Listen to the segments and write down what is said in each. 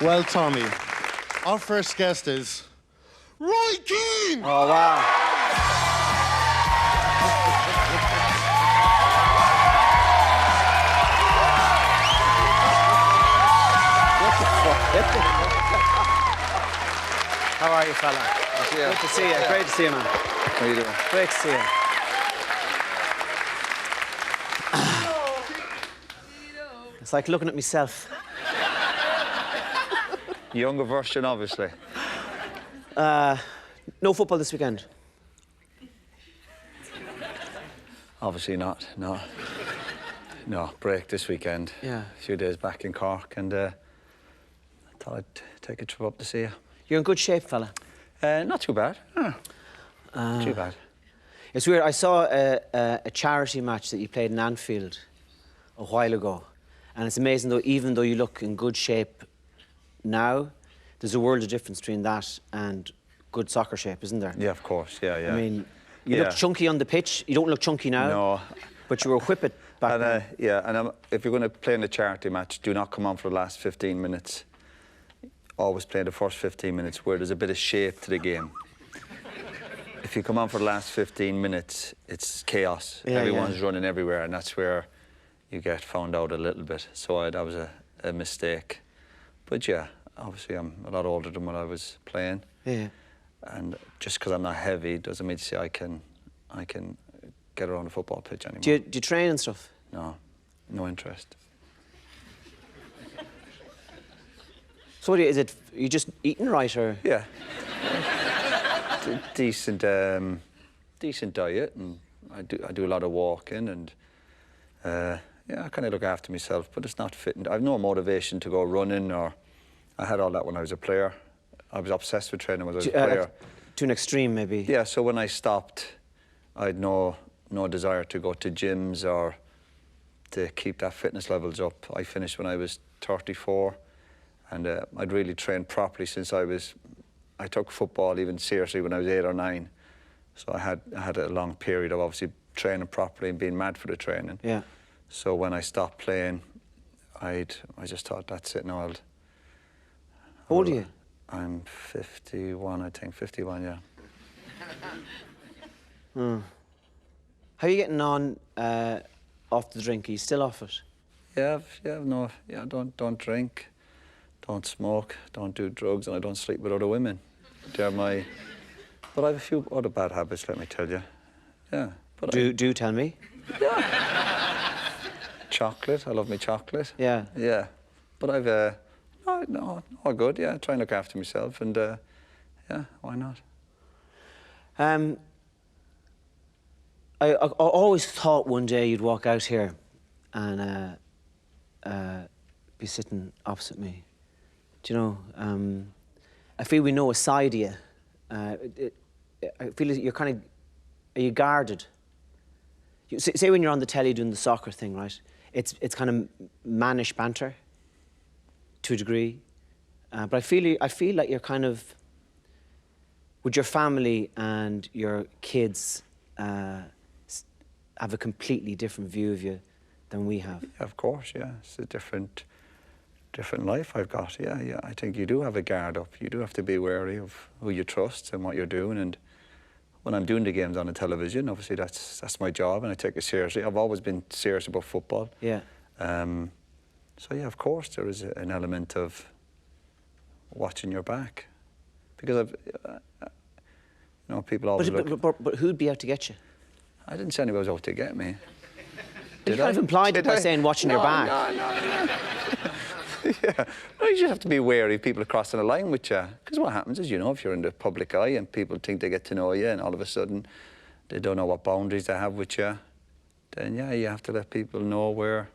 Well, Tommy, our first guest is Roy Keane! Oh, wow. How are you, fella? Good to see you. Yeah. Great to see you, man. How are you doing? Great to see you. It's like looking at myself. Younger version, obviously. No football this weekend. Obviously not, no. No, break this weekend. Yeah. A few days back in Cork, and I thought I'd take a trip up to see you. You're in good shape, fella. Not too bad. Too bad. It's weird. I saw a charity match that you played in Anfield a while ago, and it's amazing though. Even though you look in good shape now, there's a world of difference between that and good soccer shape, isn't there? Yeah, of course. Yeah, yeah. I mean, you look chunky on the pitch. You don't look chunky now. No. But you were whippet back then. Yeah, and if you're going to play in a charity match, do not come on for the last 15 minutes. Always play the first 15 minutes where there's a bit of shape to the game. If you come on for the last 15 minutes, it's chaos. Yeah, Everyone's running everywhere, and that's where you get found out a little bit. So that was a mistake. But yeah, obviously I'm a lot older than when I was playing. Yeah. And just because I'm not heavy doesn't mean to say I can get around the football pitch anymore. Do you train and stuff? No, no interest. So what is it? You just eating right, or? Yeah. Decent diet, and I do a lot of walking, and yeah, I kind of look after myself, but it's not fitting. I've no motivation to go running, or I had all that when I was a player. I was obsessed with training when I was a player. To an extreme, maybe. Yeah, so when I stopped, I had no desire to go to gyms or to keep that fitness levels up. I finished when I was 34, and I'd really trained properly since I took football even seriously when I was 8 or 9. So I had a long period of obviously training properly and being mad for the training. Yeah. So when I stopped playing, I just thought, that's it now. How old are you? I'm 51, I think. 51, yeah. How are you getting on off the drink? Are you still off it? Yeah, don't drink, don't smoke, don't do drugs, and I don't sleep with other women. They're my... But I have a few other bad habits, let me tell you. Yeah. But do tell me. Yeah. Chocolate, I love my chocolate. Yeah. Yeah. But I've... No, all good, yeah. Try and look after myself, and yeah, why not? I always thought one day you'd walk out here and be sitting opposite me. Do you know? I feel we know a side of you. I feel you're kind of... Are you guarded? Say when you're on the telly doing the soccer thing, right? It's kind of mannish banter, to a degree. But I feel like you're kind of... With your family and your kids... have a completely different view of you than we have. Yeah, of course, yeah. It's a different life I've got, yeah. I think you do have a guard up. You do have to be wary of who you trust and what you're doing, and when I'm doing the games on the television, obviously that's my job, and I take it seriously. I've always been serious about football. Yeah. So yeah, of course there is an element of watching your back, because you know, people always look... But who'd be out to get you? I didn't say anybody was out to get me. You kind of implied it by saying watching your back. No. Yeah. No, you just have to be wary of people crossing a line with you. Because what happens is, you know, if you're in the public eye and people think they get to know you, and all of a sudden they don't know what boundaries they have with you, then yeah, you have to let people know where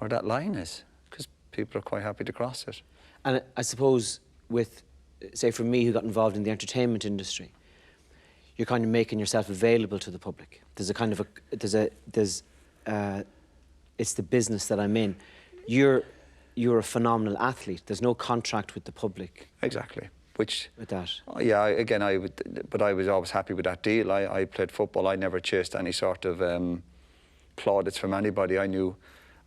that line is. Because people are quite happy to cross it. And I suppose with, say, for me who got involved in the entertainment industry, you're kind of making yourself available to the public. There's a kind of it's the business that I'm in. You're a phenomenal athlete. There's no contract with the public. Exactly. With that. Yeah, again, but I was always happy with that deal. I played football. I never chased any sort of plaudits from anybody. I knew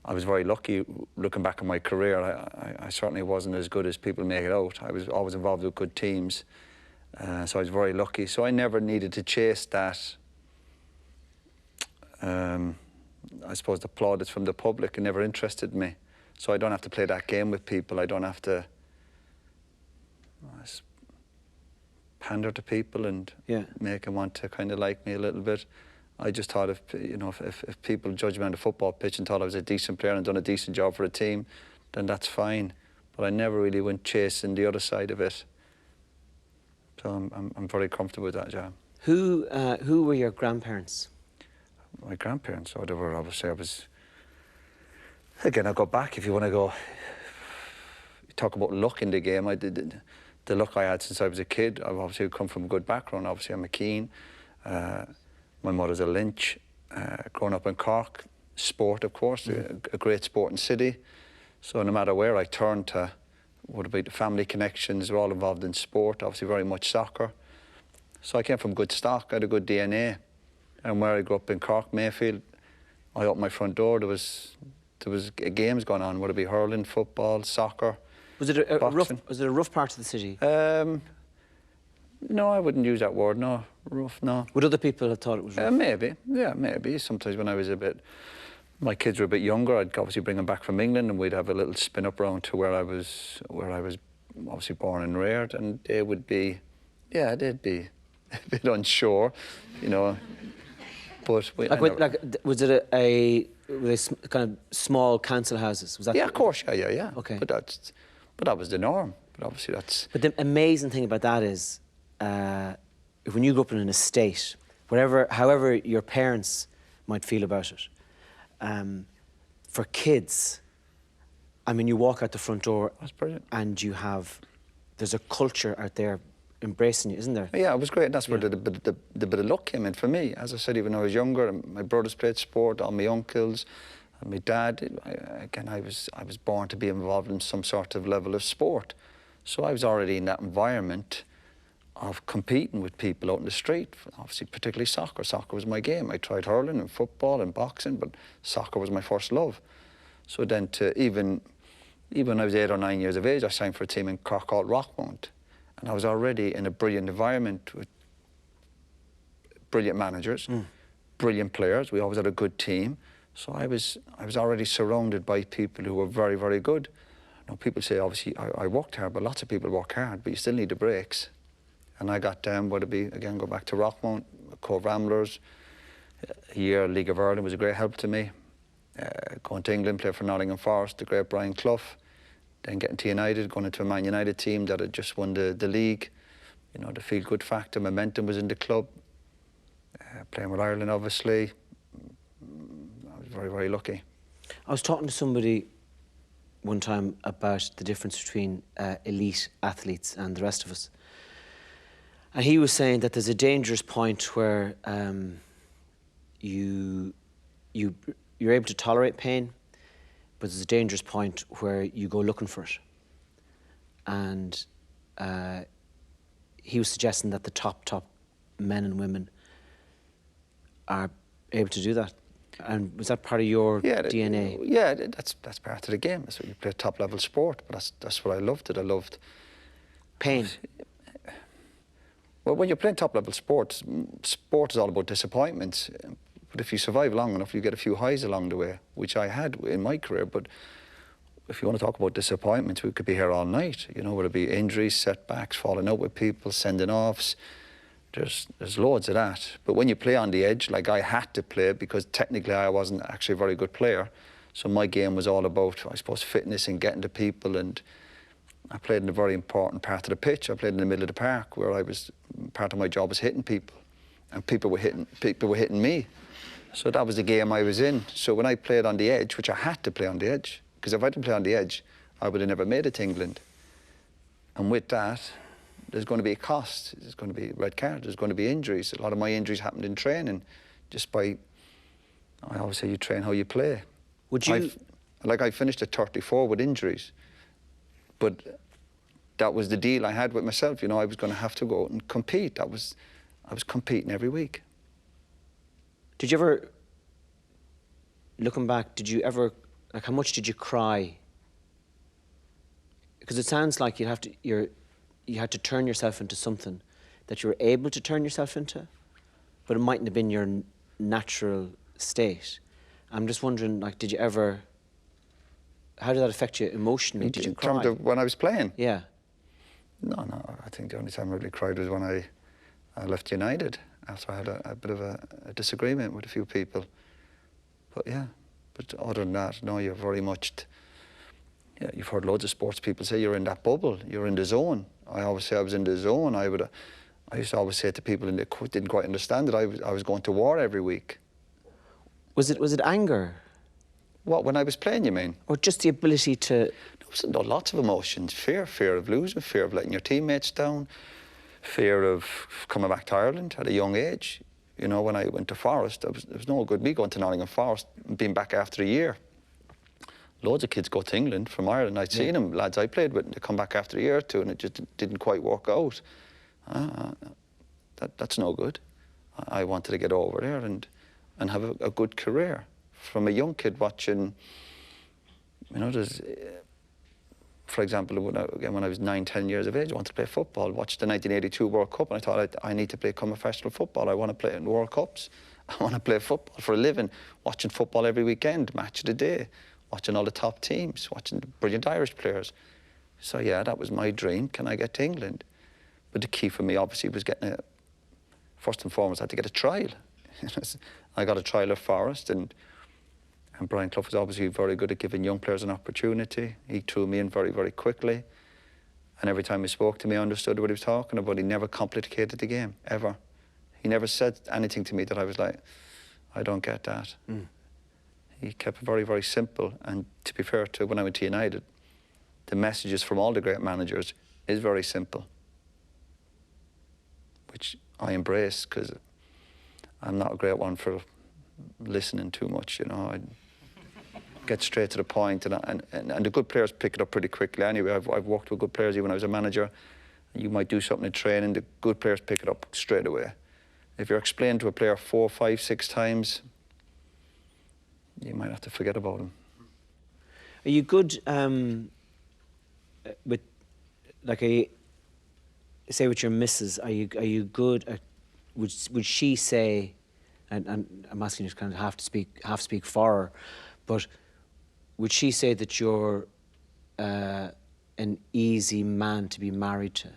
I was very lucky looking back on my career. I certainly wasn't as good as people make it out. I was always involved with good teams, so I was very lucky. So I never needed to chase that, I suppose, the plaudits from the public. It never interested me. So I don't have to play that game with people. I don't have to pander to people and make them want to kind of like me a little bit. I just thought if people judged me on the football pitch and thought I was a decent player and done a decent job for a team, then that's fine. But I never really went chasing the other side of it. So I'm very comfortable with that, yeah. Who were your grandparents? My grandparents, they were, obviously, again, I'll go back if you want to go. You talk about luck in the game. I did the luck I had since I was a kid. I've obviously come from a good background. Obviously, I'm a Keane. My mother's a Lynch. Growing up in Cork, sport, of course, a great sporting city. So no matter where I turned to, would be the family connections, we're all involved in sport, obviously very much soccer. So I came from good stock, I had a good DNA. And where I grew up in Cork, Mayfield, I opened my front door, there was games going on, whether it be hurling, football, soccer, Was it a rough part of the city? No, I wouldn't use that word, no. Rough, no. Would other people have thought it was rough? Maybe, yeah, maybe. Sometimes when I was my kids were a bit younger, I'd obviously bring them back from England and we'd have a little spin-up round to where I was obviously born and reared, and they would be, yeah, they'd be a bit unsure, you know. But was it were they kind of small council houses? Was that? Yeah, of course, yeah. Okay. But that was the norm. But obviously that's. But the amazing thing about that is, when you grew up in an estate, however your parents might feel about it, for kids, I mean, you walk out the front door. That's brilliant. And there's a culture out there embracing you, isn't there? Yeah, it was great. That's where the bit of luck came in for me. As I said, even when I was younger, my brothers played sport, all my uncles, and my dad. I was born to be involved in some sort of level of sport. So I was already in that environment of competing with people out in the street, obviously particularly soccer. Soccer was my game. I tried hurling and football and boxing, but soccer was my first love. So then even when I was 8 or 9 years of age, I signed for a team in Cork called Rockmount. And I was already in a brilliant environment with brilliant managers, brilliant players. We always had a good team. So I was already surrounded by people who were very, very good. Now, people say, obviously, I worked hard, but lots of people work hard, but you still need the breaks. And I got down, whether it be, again, go back to Rockmount, Cove Ramblers, a year League of Ireland was a great help to me. Going to England, play for Nottingham Forest, the great Brian Clough. Then getting to United, going into a Man United team that had just won the league. You know, the feel-good factor, momentum was in the club. Playing with Ireland, obviously. I was very, very lucky. I was talking to somebody one time about the difference between elite athletes and the rest of us. And he was saying that there's a dangerous point where you're able to tolerate pain, but there's a dangerous point where you go looking for it. And he was suggesting that the top men and women are able to do that. And was that part of your DNA? Yeah, that's part of the game. That's what you play top-level sport. But that's what I loved. I loved pain. Well, when you're playing top-level sport is all about disappointments. But if you survive long enough, you get a few highs along the way, which I had in my career. But if you want to talk about disappointments, we could be here all night. You know, whether it be injuries, setbacks, falling out with people, sending offs. There's loads of that. But when you play on the edge, like I had to play because technically I wasn't actually a very good player. So my game was all about, I suppose, fitness and getting to people. And I played in a very important part of the pitch. I played in the middle of the park where part of my job was hitting people. And people were hitting me. So that was the game I was in. So when I played on the edge, which I had to play on the edge, because if I didn't play on the edge, I would have never made it to England. And with that, there's going to be a cost. There's going to be red cards. There's going to be injuries. A lot of my injuries happened in training, just by, I always say, you train how you play. Would you? I finished at 34 with injuries, but that was the deal I had with myself. You know, I was going to have to go out and compete. I was competing every week. Did you ever, looking back, did you ever Like, how much did you cry? Because it sounds like you had to turn yourself into something that you were able to turn yourself into, but it mightn't have been your natural state. I'm just wondering, like, did you ever... How did that affect you emotionally? Did you cry? In terms of when I was playing? Yeah. No, I think the only time I really cried was when I left United, after I had a bit of a disagreement with a few people. But yeah, but other than that, no, you're very much... Yeah, you've heard loads of sports people say you're in that bubble, you're in the zone. I always say I was in the zone. I used to always say to people that didn't quite understand it, I was going to war every week. Was it anger? What, when I was playing, you mean? Or just the ability to... No, lots of emotions. Fear of losing, fear of letting your teammates down, fear of coming back to Ireland at a young age. You know, when I went to Forest, it was no good me going to Nottingham Forest and being back after a year. Loads of kids go to England from Ireland. I'd seen them, lads I played with, they come back after a year or two and it just didn't quite work out. That's no good. I wanted to get over there and have a good career. From a young kid watching, you know, there's... For example, when I was 9, 10 years of age, I wanted to play football. Watched the 1982 World Cup, and I thought I need to become a professional footballer. I want to play in World Cups. I want to play football for a living. Watching football every weekend, match of the day, watching all the top teams, watching the brilliant Irish players. So yeah, that was my dream. Can I get to England? But the key for me, obviously, was getting first and foremost, I had to get a trial. I got a trial at Forest, and Brian Clough was obviously very good at giving young players an opportunity. He threw me in very, very quickly. And every time he spoke to me, I understood what he was talking about. He never complicated the game, ever. He never said anything to me that I was like, I don't get that. He kept it very, very simple. And to be fair to when I went to United, the messages from all the great managers is very simple, which I embrace because I'm not a great one for listening too much, you know. I get straight to the point, and the good players pick it up pretty quickly anyway. I've worked with good players even when I was a manager. You might do something in training, the good players pick it up straight away. If you're explaining to a player 4, 5, 6 times, you might have to forget about him. Are you good with, like, say with your missus, are you good at, would she say, and I'm asking you to kind of half speak for her, but would she say that you're an easy man to be married to?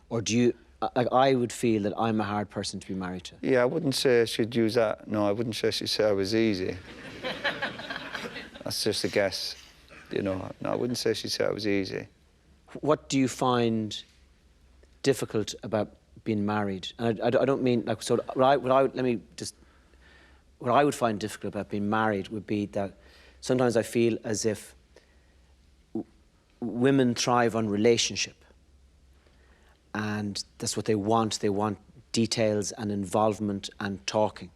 Or do you, like, I would feel that I'm a hard person to be married to. Yeah, I wouldn't say she'd use that. No, I wouldn't say she'd say I was easy. That's just a guess, you know. No, I wouldn't say she'd say I was easy. What do you find difficult about being married? And I don't mean, like, so let me just... What I would find difficult about being married would be that sometimes I feel as if women thrive on relationship. And that's what they want. They want details and involvement and talking.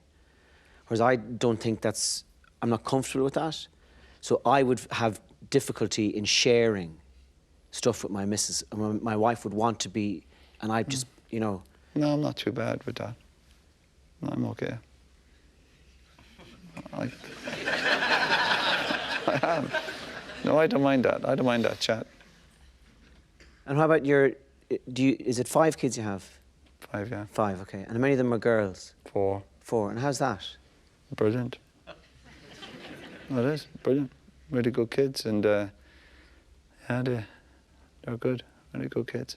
Whereas I don't think that's... I'm not comfortable with that. So I would have difficulty in sharing stuff with my missus. My wife would want to be... And I'd just, you know... No, I'm not too bad with that. No, I'm okay. I am. No, I don't mind that. I don't mind that chat. And how about your... is it 5 kids you have? 5, yeah. 5, okay. And how many of them are girls? 4. 4. And how's that? Brilliant. It is brilliant. Really good kids, and yeah, they're good. Really good kids.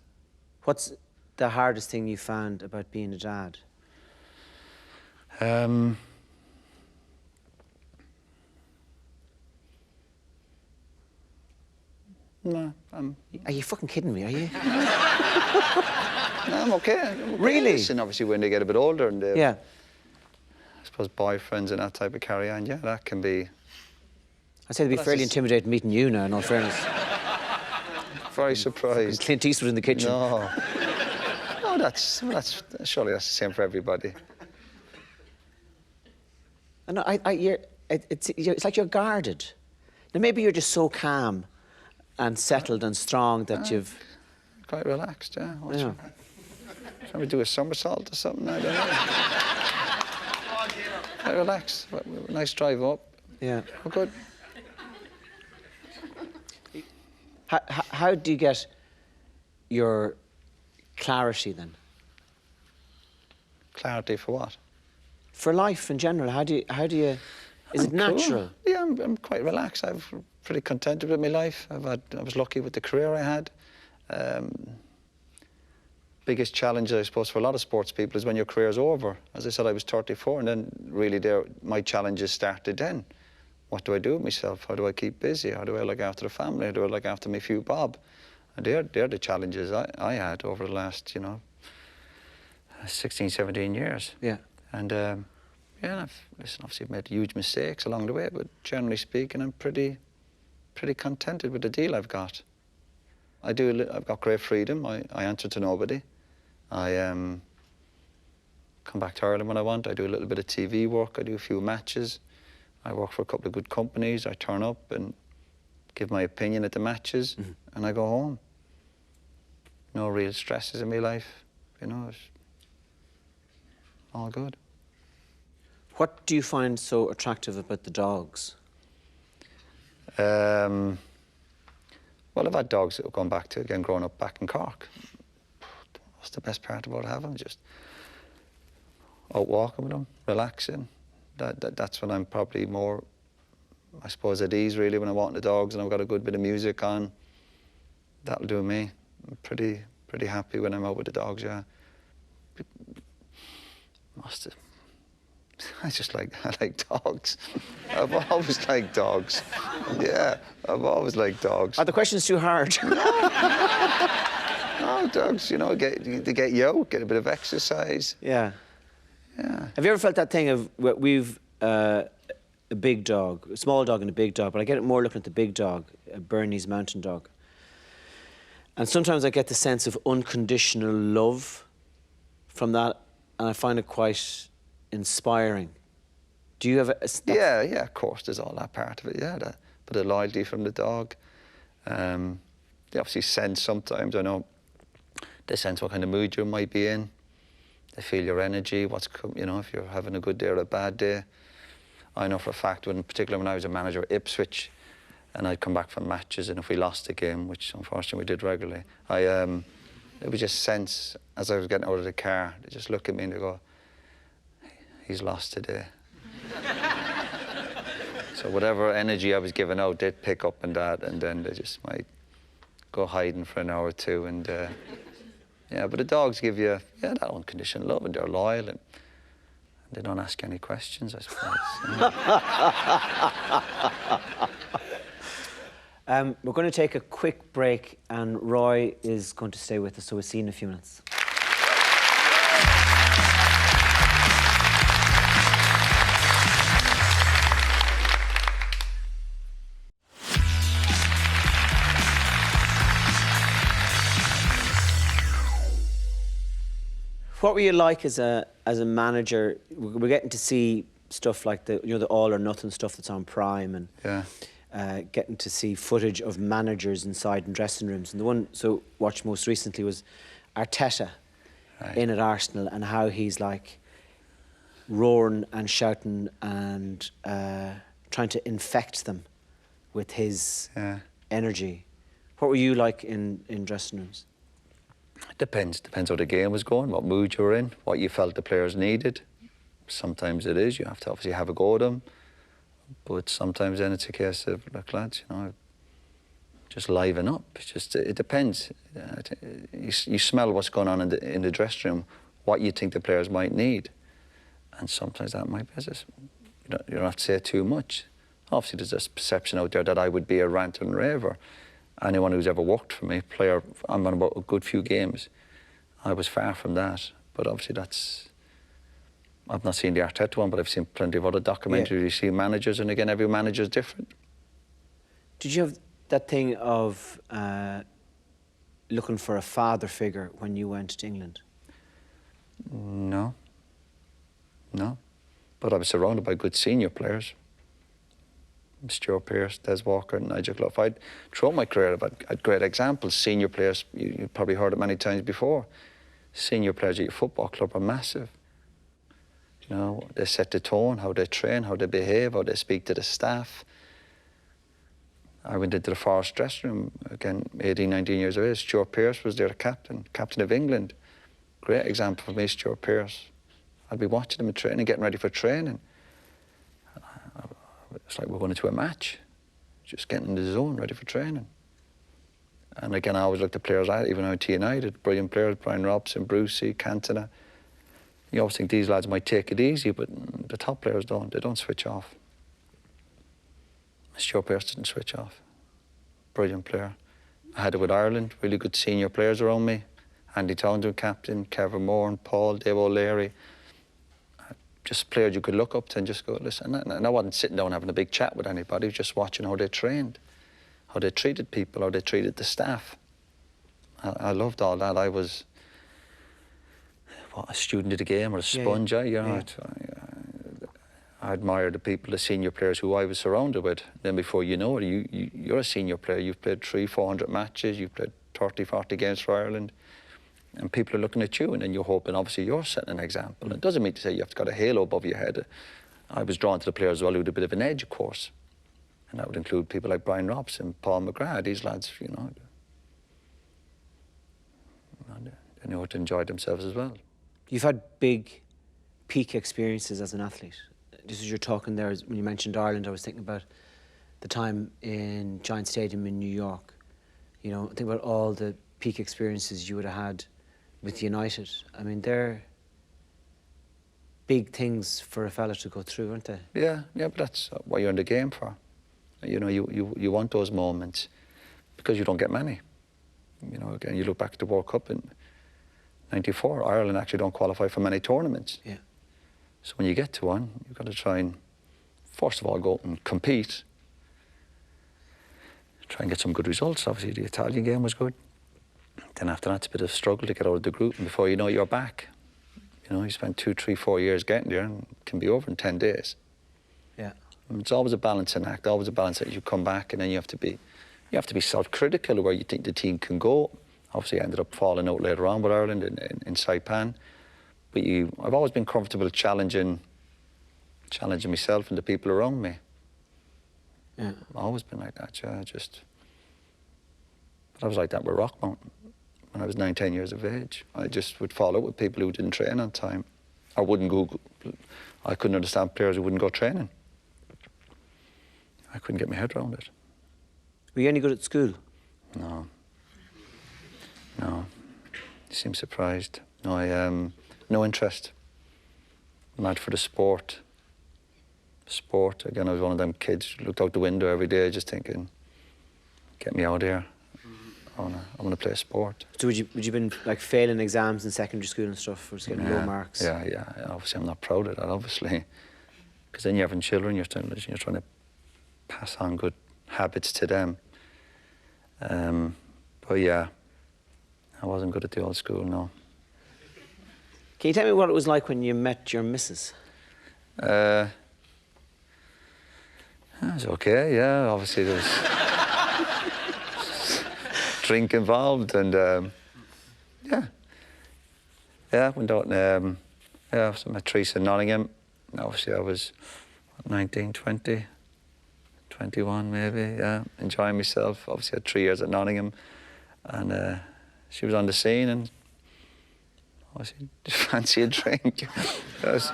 What's the hardest thing you found about being a dad? No, Are you fucking kidding me, are you? No, I'm okay. Really? And obviously when they get a bit older and they... Yeah. I suppose boyfriends and that type of carry-on, yeah, that can be... I'd say it'd be fairly intimidating meeting you now, in all fairness. Very surprised. Clint Eastwood in the kitchen. No. No, that's surely that's the same for everybody. And it's like you're guarded. Now, maybe you're just so calm and settled and strong that you've... Quite relaxed, yeah. Yeah. Shall we do a somersault or something? I don't know. Quite relaxed. Nice drive up. Yeah. We're good. How do you get your clarity then? Clarity for what? For life in general, how do you? Is it natural? Cool. Yeah, I'm quite relaxed. I'm pretty contented with my life. I was lucky with the career I had. Biggest challenge, I suppose, for a lot of sports people is when your career's over. As I said, I was 34, and then really my challenges started then. What do I do with myself? How do I keep busy? How do I look after the family? How do I look after my few bob? And they're the challenges I had over the last, 16, 17 years. Yeah. And obviously I've made huge mistakes along the way, but generally speaking, I'm pretty contented with the deal I've got. I've got great freedom. I answer to nobody. I come back to Ireland when I want. I do a little bit of TV work. I do a few matches. I work for a couple of good companies. I turn up and give my opinion at the matches, and I go home. No real stresses in my life, it's all good. What do you find so attractive about the dogs? Well, I've had dogs that have gone back to, again, growing up back in Cork. What's the best part about having them? Just out walking with them, relaxing. That's when I'm probably more, I suppose, at ease, really, when I'm walking the dogs and I've got a good bit of music on. That'll do me. I'm pretty happy when I'm out with the dogs, yeah. I like dogs. I've always liked dogs. Yeah, I've always liked dogs. Are the questions too hard? No, dogs, they get you out, get a bit of exercise. Yeah. Yeah. Have you ever felt that thing of, we've a big dog, a small dog and a big dog, but I get it more looking at the big dog, a Bernese mountain dog. And sometimes I get the sense of unconditional love from that, and I find it quite inspiring. Do you have Yeah, of course, there's all that part of it, yeah. That bit of loyalty from the dog. They obviously sense sometimes, I know, they sense what kind of mood you might be in. They feel your energy, if you're having a good day or a bad day. I know for a fact, particularly when I was a manager at Ipswich, and I'd come back from matches, and if we lost a game, which unfortunately we did regularly, it would just sense, as I was getting out of the car, they just look at me and they go, he's lost today. So whatever energy I was giving out, they'd pick up on that, and then they just might go hiding for an hour or two. And yeah, but the dogs give you that unconditional love, and they're loyal, and they don't ask any questions, I suppose. We're going to take a quick break, and Roy is going to stay with us, so we'll see you in a few minutes. What were you like as a manager? We're getting to see stuff like the all or nothing stuff that's on Prime, and getting to see footage of managers inside in dressing rooms. And the one watched most recently was Arteta in at Arsenal, and how he's like roaring and shouting and trying to infect them with his energy. What were you like in dressing rooms? It depends how the game was going, what mood you were in, what you felt the players needed. Sometimes it is, you have to obviously have a go at them, but sometimes then it's a case of, look lads, just liven up. It depends. You smell what's going on in the dressing room, what you think the players might need, and sometimes that might be just, you don't have to say too much. Obviously there's this perception out there that I would be a ranter and raver. Anyone who's ever worked for me, I'm on about a good few games, I was far from that. But obviously I've not seen the Arteta one, but I've seen plenty of other documentaries. You see managers, and again, every manager is different. Did you have that thing of looking for a father figure when you went to England? No. But I was surrounded by good senior players. Stuart Pearce, Des Walker, and Nigel Clough. Throughout my career, I've had great examples. Senior players, you've probably heard it many times before. Senior players at your football club are massive. They set the tone, how they train, how they behave, how they speak to the staff. I went into the Forest dressing room, again, 18, 19 years of age. Stuart Pearce was there, the captain of England. Great example for me, Stuart Pearce. I'd be watching him in training, getting ready for training. It's like we're going into a match, just getting in the zone, ready for training. And again, I always looked at players, even out at United, brilliant players, Brian Robson, Brucey, Cantona. You always think these lads might take it easy, but the top players don't. They don't switch off. Stuart Pearce didn't switch off. Brilliant player. I had it with Ireland, really good senior players around me. Andy Townsend, captain, Kevin Moore and Paul, Dave O'Leary. Just players you could look up to and just go, listen. And I wasn't sitting down having a big chat with anybody, just watching how they trained, how they treated people, how they treated the staff. I loved all that. I was a student of the game or a sponge. I admire the people, the senior players who I was surrounded with. Then before you know it, you're a senior player. You've played 300-400 matches. You've played 30-40 games for Ireland. And people are looking at you, and then you're hoping, obviously, you're setting an example. And it doesn't mean to say you have to got a halo above your head. I was drawn to the players as well who had a bit of an edge, of course. And that would include people like Brian Robson, Paul McGrath, these lads, you know. They know how to enjoy themselves as well. You've had big peak experiences as an athlete. Just as you're talking there, when you mentioned Ireland, I was thinking about the time in Giant Stadium in New York. You know, think about all the peak experiences you would have had with United. I mean, they're big things for a fella to go through, aren't they? Yeah, but that's what you're in the game for. You know, you want those moments because you don't get many. You know, again, you look back at the World Cup in '94, Ireland actually don't qualify for many tournaments. Yeah. So when you get to one, you've got to try and, first of all, go out and compete. Try and get some good results. Obviously, the Italian game was good. Then after that, it's a bit of a struggle to get out of the group, and before you know it, you're back. You know, you spend 2, 3, 4 years getting there, and it can be over in 10 days. Yeah. And it's always a balancing act, always a balance that you come back, and then you have to be self-critical of where you think the team can go. Obviously, I ended up falling out later on with Ireland in Saipan. But I've always been comfortable challenging myself and the people around me. Yeah. I've always been like that, yeah, But I was like that with Rock Mountain when I was 9, 10 years of age. I just would fall out with people who didn't train on time. I couldn't understand players who wouldn't go training. I couldn't get my head around it. Were you any good at school? No. You seem surprised. No, no interest. Mad for the sport. Again, I was one of them kids who looked out the window every day just thinking, get me out here. I want to play a sport. So would you been like failing exams in secondary school and stuff, or just getting low marks? Yeah. Obviously, I'm not proud of that, obviously. Because then you're having children, you're trying to pass on good habits to them. But yeah, I wasn't good at the old school, no. Can you tell me what it was like when you met your missus? It was okay, yeah. Obviously, there was drink involved, and went out and so I met Teresa in Nottingham. Obviously, I was 19, 20, 21 maybe, yeah, enjoying myself. Obviously, I had 3 years at Nottingham, and she was on the scene, and obviously, just fancy a drink. That's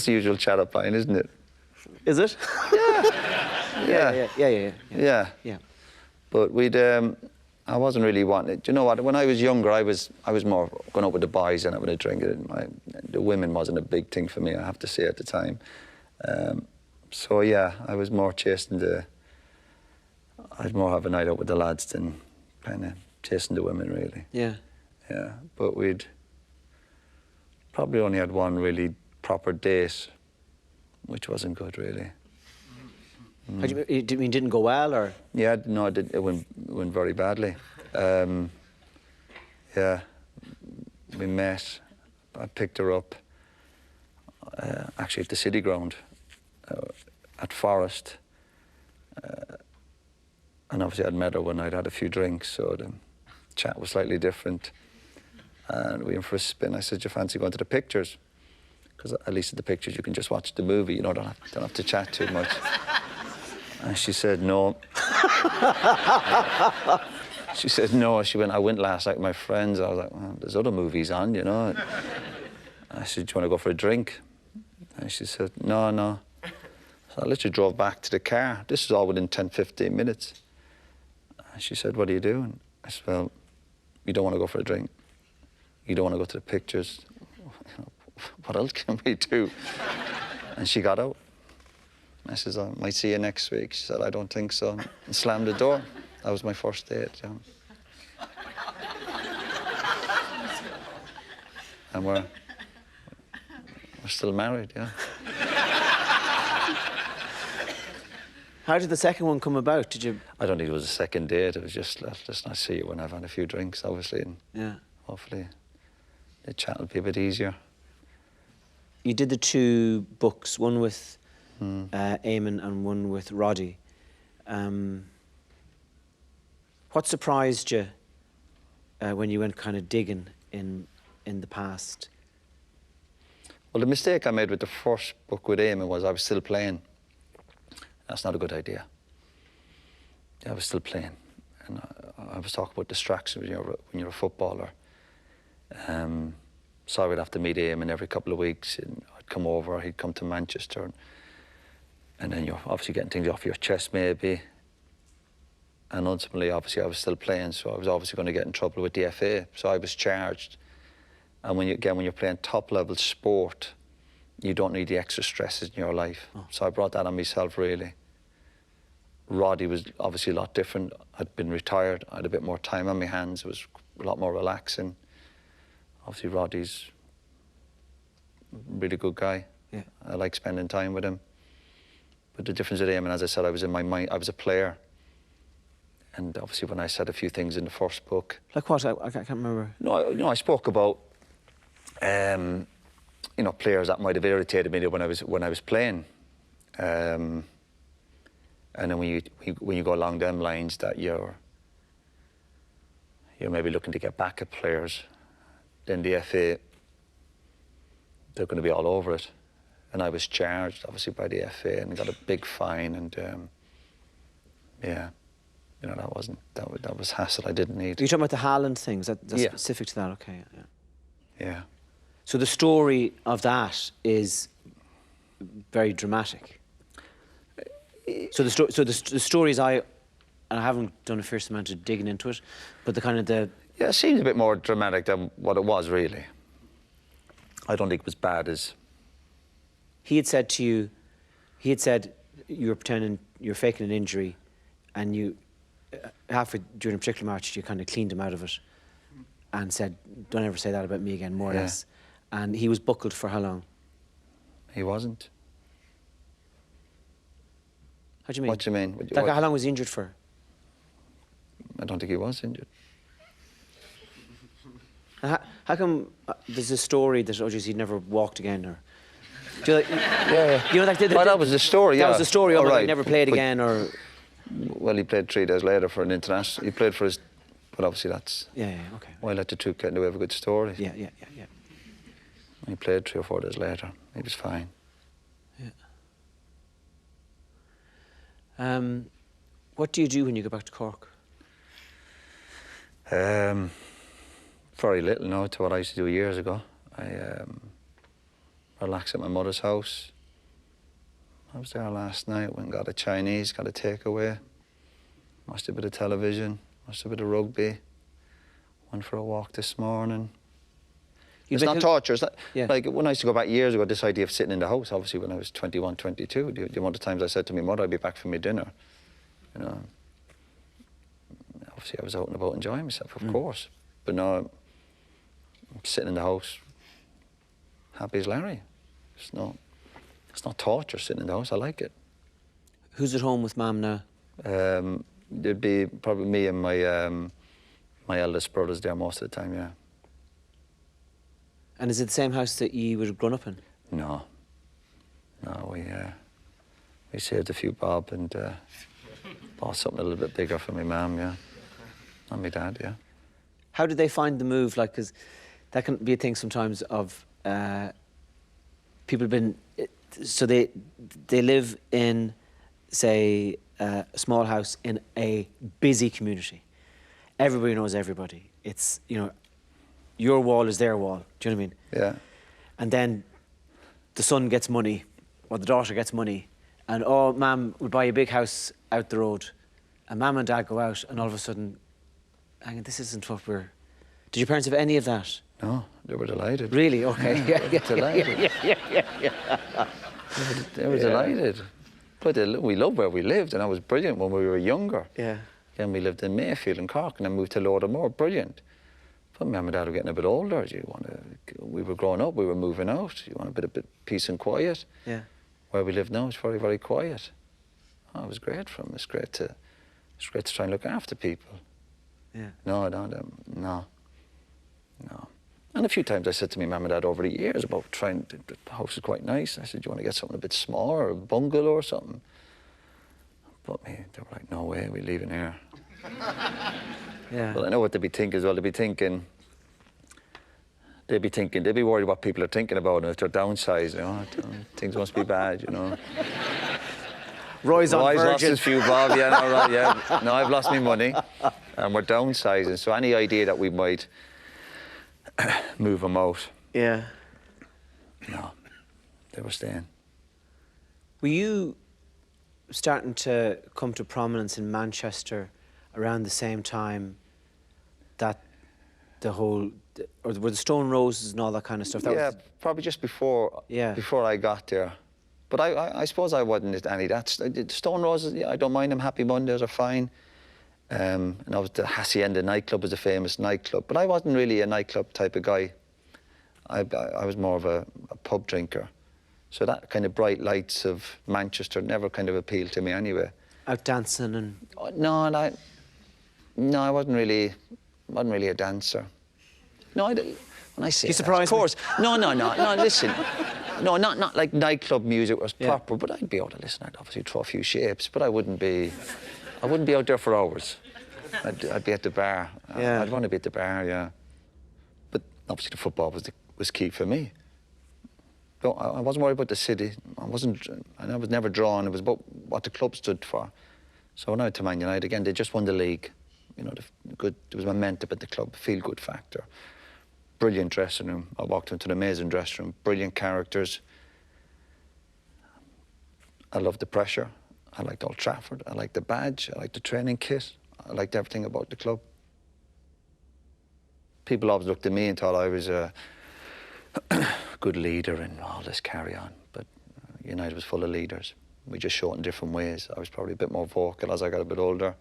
the usual chat-up line, isn't it? Is it? Yeah. But I wasn't really wanting it. Do you know what? When I was younger, I was more going out with the boys and having a drink. The women wasn't a big thing for me, I have to say, at the time. So yeah, I was more I'd more have a night out with the lads than kind of chasing the women, really. Yeah. Yeah, but we'd probably only had one really proper date, which wasn't good, really. It didn't go well, or? Yeah, no, it went very badly. Yeah, we met. I picked her up, actually at the city ground, at Forest. And obviously I'd met her when I'd had a few drinks, so the chat was slightly different. And we went for a spin. I said, do you fancy going to the pictures? Because at least at the pictures you can just watch the movie, you know, don't have to chat too much. And she said, no. She said, no. She went, I went last night with my friends. I was like, well, there's other movies on, you know. I said, do you want to go for a drink? And she said, no, no. So I literally drove back to the car. This is all within 10, 15 minutes. And she said, what are you doing? I said, well, you don't want to go for a drink. You don't want to go to the pictures. What else can we do? And she got out. I said, I might see you next week. She said, I don't think so. And slammed the door. That was my first date, you know. And we're still married, yeah. How did the second one come about? Did you? I don't think it was a second date. It was just, let's not see you when I've had a few drinks, obviously, and Yeah. hopefully the chat will be a bit easier. You did the 2 books, one with Eamon and one with Roddy. What surprised you when you went kind of digging in the past? Well, the mistake I made with the first book with Eamon was I was still playing. That's not a good idea. I was still playing. And I was talking about distraction when you're a footballer. So I would have to meet Eamon every couple of weeks, and I'd come over, he'd come to Manchester, and then you're obviously getting things off your chest maybe. And ultimately, obviously, I was still playing, so I was obviously going to get in trouble with the FA, so I was charged. And when you're playing top-level sport, you don't need the extra stresses in your life. Oh. So I brought that on myself, really. Roddy was obviously a lot different. I'd been retired, I had a bit more time on my hands, it was a lot more relaxing. Obviously, Roddy's a really good guy. Yeah. I like spending time with him. But the difference with Eamon, as I said, I was in my mind, I was a player. And obviously, when I said a few things in the first book... Like what? I can't remember. No, I spoke about, you know, players that might have irritated me when I was playing. And then when you go along them lines, that you're maybe looking to get back at players, then the FA, they're going to be all over it. And I was charged, obviously, by the FA and got a big fine. And yeah, you know, that was hassle I didn't need. Are you talking about the Haaland things? That's yeah. Specific to that, okay. Yeah. Yeah. So the story of that is very dramatic. So the stories I haven't done a fierce amount of digging into it, but the kind of the... Yeah, it seems a bit more dramatic than what it was, really. I don't think it was bad as... He had said to you, you were pretending, you were faking an injury, and you, during a particular match, you kind of cleaned him out of it and said, don't ever say that about me again, more or less. And he was buckled for how long? He wasn't. How do you mean? What do you mean? Like, how long was he injured for? I don't think he was injured. How come there's a story that, oh, geez, he'd never walked again, or... Do you, like, yeah. You know, like that was the story, That was the story, right. He never played again, or... Well, he played 3 days later for an international... He played for his... But obviously that's... Yeah, okay. Why let the truth get into every good story? Yeah. He played 3 or 4 days later. He was fine. Yeah. What do you do when you go back to Cork? Very little now to what I used to do years ago. I relax at my mother's house. I was there last night, went and got a Chinese, got a takeaway, watched a bit of television, watched a bit of rugby, went for a walk this morning. It's not torture. It's not, like when I used to go back years ago, this idea of sitting in the house, obviously when I was 21, 22, the amount of times I said to my mother, I'd be back for my dinner. You know, obviously I was out and about enjoying myself, of course. But now I'm sitting in the house, happy as Larry. It's not torture sitting in the house, I like it. Who's at home with Mum now? There'd be probably me and my eldest brothers there most of the time, yeah. And is it the same house that you would have grown up in? No, we saved a few bob and bought something a little bit bigger for my mum, yeah, and my dad, yeah. How did they find the move? Like, because that can be a thing sometimes of people have been, so they live in say, a small house in a busy community. Everybody knows everybody. It's, you know, your wall is their wall. Do you know what I mean? Yeah. And then the son gets money, or the daughter gets money, and oh, mum would buy a big house out the road, and mum and dad go out, and all of a sudden, hang on, this isn't what we're... Did your parents have any of that? No, they were delighted. Really? Okay. Yeah, delighted. They were delighted. But we loved where we lived, and that was brilliant when we were younger. Yeah. Then we lived in Mayfield in Cork, and then moved to Lodermore. Brilliant. But mum and dad were getting a bit older. We were growing up, we were moving out. You want a bit of peace and quiet. Yeah. Where we live now is very, very quiet. Oh, it was great for them. It's great to try and look after people. Yeah. No. And a few times I said to my mum and dad over the years about trying to, the house is quite nice. I said, do you want to get something a bit smaller, a bungalow or something? But they were like, no way, we're leaving here. Yeah. Well, I know what they'd be thinking as well. They'd be worried what people are thinking about them if they're downsizing. Things must be bad, you know. Roy's on Roy's lost Virgin. his few bob, yeah, no, right, yeah. No, I've lost my money, and we're downsizing. So any idea that we might move them out, Yeah. no, they were staying. Were you starting to come to prominence in Manchester around the same time that the whole, or were the Stone Roses and all that kind of stuff? That Yeah, was, probably just before I got there. But I suppose I wasn't at any of that. Stone Roses, yeah, I don't mind them. Happy Mondays are fine. And I was the Hacienda nightclub was a famous nightclub. But I wasn't really a nightclub type of guy. I was more of a pub drinker. So that kind of bright lights of Manchester never kind of appealed to me anyway. out dancing and... No, I wasn't really a dancer. No, when I say You surprised of course. No, listen. No, not like nightclub music was proper, but I'd be able to listen. I'd obviously throw a few shapes, but I wouldn't be out there for hours. I'd be at the bar. Yeah. I'd want to be at the bar, yeah. But obviously the football was key for me. So I wasn't worried about the city. I was never drawn. It was about what the club stood for. So when I went to Man United again, they just won the league. You know, there was momentum at the club, feel-good factor. Brilliant dressing room. I walked into an amazing dressing room. Brilliant characters. I loved the pressure. I liked Old Trafford. I liked the badge. I liked the training kit. I liked everything about the club. People always looked at me and thought I was a good leader and all this carry on. But United was full of leaders. We just showed it in different ways. I was probably a bit more vocal as I got a bit older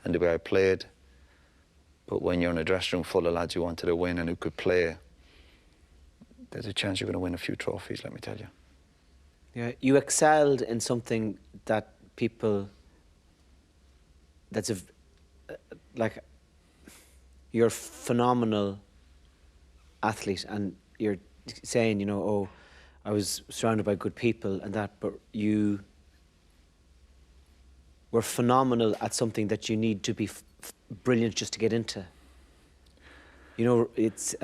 and the way I played. But when you're in a dressing room full of lads who wanted to win and who could play, there's a chance you're going to win a few trophies, let me tell you. Yeah, you excelled in something that people... That's like... You're a phenomenal athlete, and you're saying, you know, oh, I was surrounded by good people and that, but you were phenomenal at something that you need to be brilliant just to get into. You know, it's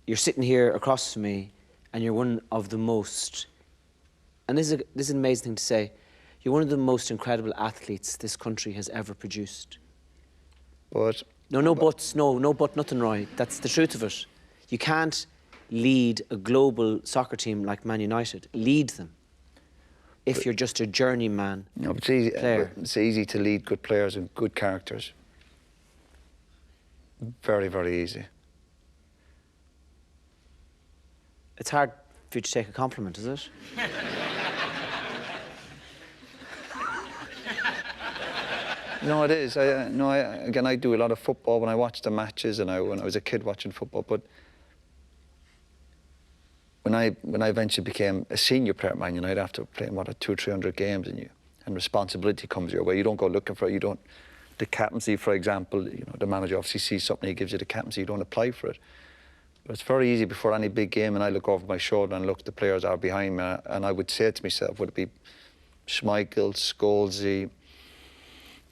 you're sitting here across from me, and you're one of the most, and this is an amazing thing to say, you're one of the most incredible athletes this country has ever produced. But No buts, no but nothing, Roy. That's the truth of it. You can't lead a global soccer team like Man United. Lead them if you're just a journeyman player. It's easy to lead good players and good characters. Very, very easy. It's hard for you to take a compliment, is it? No, it is. Again, I do a lot of football when I watch the matches, and when I was a kid watching football. But when I eventually became a senior player at Man United, after playing 200 or 300 games, and responsibility comes your way, you don't go looking for it. You don't. The captaincy, for example, you know, the manager obviously sees something, he gives you the captaincy. You don't apply for it. But it's very easy before any big game, and I look over my shoulder and look, the players are behind me, and I would say to myself, would it be Schmeichel, Scholesy,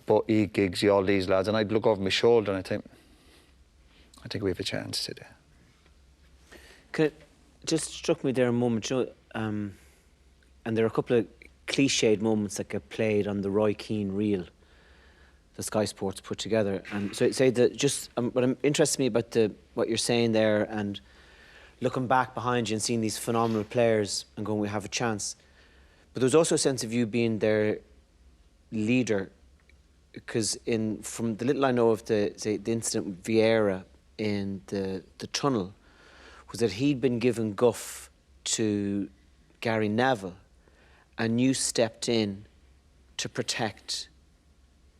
but Giggsy, all these lads, and I'd look over my shoulder and I think we have a chance today. It just struck me there a moment, you know, and there are a couple of cliched moments that get played on the Roy Keane reel that Sky Sports put together. And so say that just what interests me about what you're saying there, and looking back behind you and seeing these phenomenal players and going, we have a chance. But there's also a sense of you being their leader, because from the little I know of the incident with Vieira in the tunnel, was that he'd been given guff to Gary Neville, and you stepped in to protect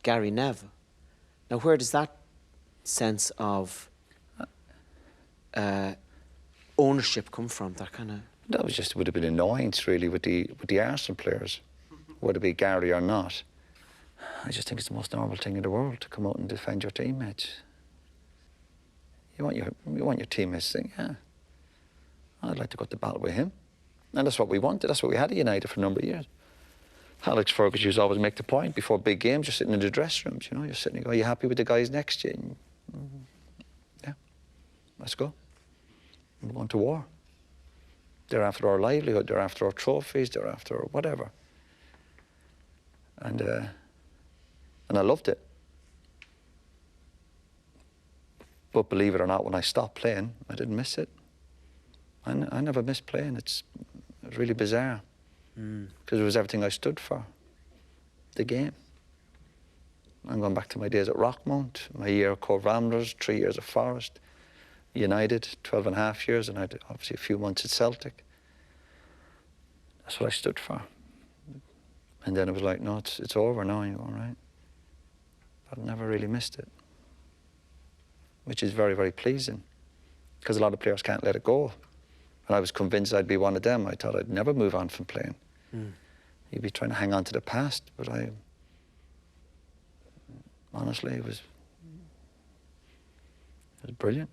Gary Neville. Now, where does that sense of ownership come from? That kind of... That was just, would have been annoyance really with the Arsenal players, whether it be Gary or not. I just think it's the most normal thing in the world to come out and defend your teammates. You want your teammates to think, yeah, I'd like to go to battle with him. And that's what we wanted. That's what we had at United for a number of years. Alex Ferguson used to always make the point before big games, you're sitting in the dressing rooms, you know, you're sitting and go, are you happy with the guys next to you? And, yeah, let's go. We're going to war. They're after our livelihood, they're after our trophies, they're after whatever. And I loved it. But believe it or not, when I stopped playing, I didn't miss it. I never missed playing. It was really bizarre. Because it was everything I stood for. The game. I'm going back to my days at Rockmount, my year at Cork Ramblers, 3 years at Forest, United, 12 and a half years, and I had obviously a few months at Celtic. That's what I stood for. And then it was like, no, it's over now, and you go, all right. But I never really missed it. Which is very, very pleasing. Because a lot of players can't let it go. And I was convinced I'd be one of them. I thought I'd never move on from playing. You'd be trying to hang on to the past, but honestly, it was brilliant.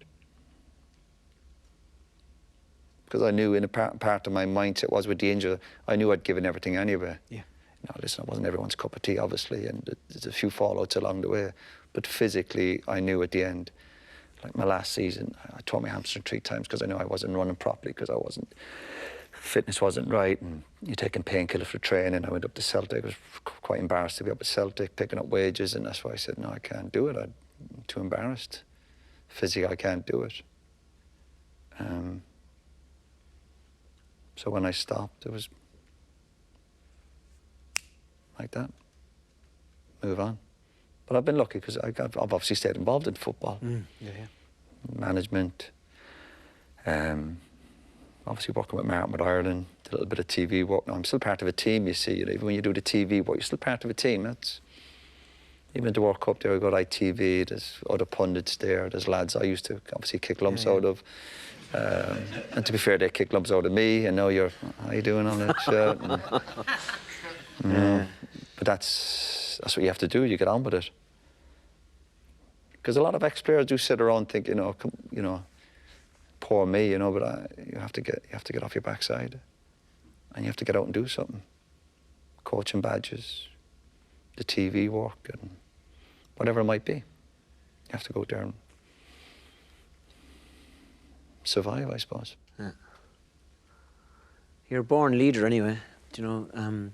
Because I knew in a part of my mindset was with the injury, I knew I'd given everything anyway. Yeah. Now, listen, it wasn't everyone's cup of tea, obviously, and there's a few fallouts along the way. But physically, I knew at the end, like my last season, I tore my hamstring 3 times because I knew I wasn't running properly, because fitness wasn't right, and you're taking painkillers for training. I went up to Celtic. I was quite embarrassed to be up at Celtic, picking up wages, and that's why I said, no, I can't do it. I'm too embarrassed. Physically, I can't do it. So when I stopped, it was like that. Move on. But I've been lucky because I've obviously stayed involved in football. Management. Obviously working with Martin with Ireland, did a little bit of TV work. Now, I'm still part of a team, you see. Even when you do the TV work, you're still part of a team. Even at the World Cup there, we got ITV, there's other pundits there, there's lads I used to obviously kick lumps out of. And to be fair, they kick lumps out of me, and now you're, how you doing on it? But that's what you have to do, you get on with it. Because a lot of ex-players do sit around and think, you know, poor me, but you have to get off your backside, and you have to get out and do something. Coaching badges, the TV work, and whatever it might be. You have to go there and survive, I suppose. Yeah. You're a born leader anyway, do you know?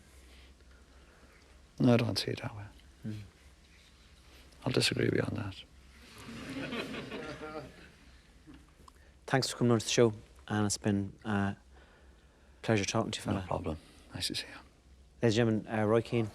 No, I don't see it that way. I'll disagree with you on that. Thanks for coming on to the show, and it's been a pleasure talking to you, fella. No problem. Nice to see you. Ladies and gentlemen, Roy Keane.